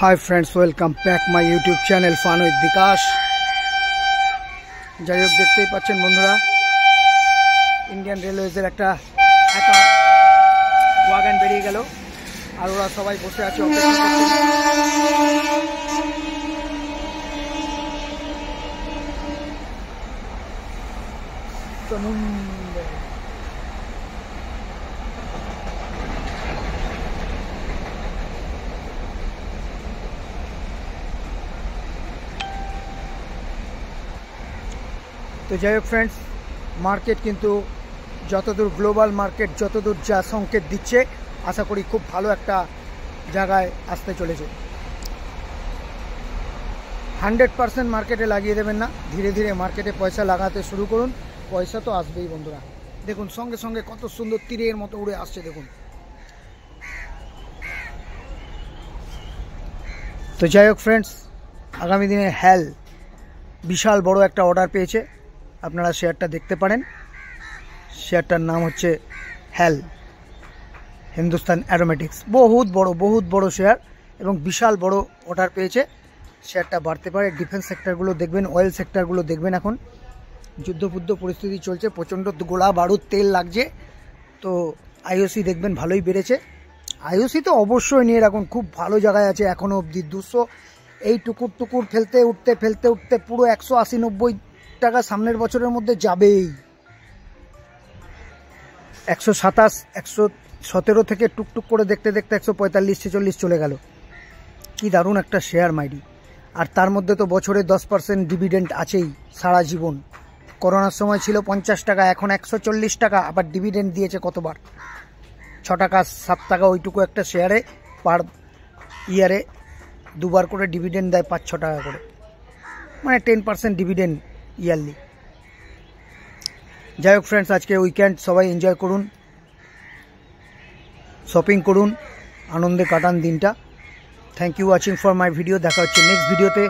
Hi friends, welcome back my YouTube channel फान with विकास। যাই হোক, দেখতেই পাচ্ছেন বন্ধুরা, ইন্ডিয়ান রেলওয়েজের একটা একা ওয়াগন বেরিয়ে গেল আর ওরা সবাই বসে আছে অপেক্ষা করতে। तो যাই হোক फ्रेंड्स, मार्केट किन्तु যতদূর ग्लोबाल मार्केट যতদূর যা संकेत দিচ্ছে आशा करी खूब भालो একটা জায়গায় আসতে চলেছে। 100% मार्केटे লাগিয়ে দেবেন না, धीरे धीरे मार्केटे पैसा লাগাতে शुरू করুন, पैसा तो আসবেই বন্ধুরা। দেখুন সঙ্গে সঙ্গে কত সুন্দর তীরের মতো উড়ে আসছে দেখুন। তো যাই হোক फ्रेंड्स, আগামী দিনে হেল বিশাল বড় একটা অর্ডার পেয়েছে। আপনারা শেয়ারটা দেখতে পারেন, শেয়ারটার নাম হচ্ছে হেল হিন্দুস্তান অ্যারোমেটিক্স। বহুত বড় শেয়ার এবং বিশাল বড় অর্ডার পেয়েছে। শেয়ারটা বাড়তে পারে। ডিফেন্স সেক্টরগুলো দেখবেন, অয়েল সেক্টরগুলো দেখবেন, এখন যুদ্ধযুদ্ধ পরিস্থিতি চলছে, প্রচণ্ড গোলা বারুদ তেল লাগছে। তো আইওসি দেখবেন ভালোই বেড়েছে। আইওসি তো অবশ্যই নিয়ে রাখুন, খুব ভালো জায়গায় আছে এখনও অবধি। 200 এই টুকুর ফেলতে উঠতে পুরো 180-90 টাকা সামনের বছরের মধ্যে যাবেই। 127, 117 থেকে টুকটুক করে দেখতে 145-46 চলে গেল। কি দারুণ একটা শেয়ার মাইডি। আর তার মধ্যে তো বছরে 10% ডিভিডেন্ড আছেই সারা জীবন। করোনার সময় ছিল 50 টাকা, এখন 140 টাকা। আবার ডিভিডেন্ড দিয়েছে কতবার, 6 টাকা 7 টাকা। ওইটুকু একটা শেয়ারে পার ইয়ারে দুবার করে ডিভিডেন্ড দেয়, 5-6 টাকা করে, মানে 10% ডিভিডেন্ড ইয়ারলি। যাই হোক ফ্রেন্ডস, আজকে উইকেন্ড, সবাই এনজয় করুন, শপিং করুন, আনন্দে কাটান দিনটা। Thank you watching for my video. দেখা হচ্ছে নেক্সট ভিডিওতে।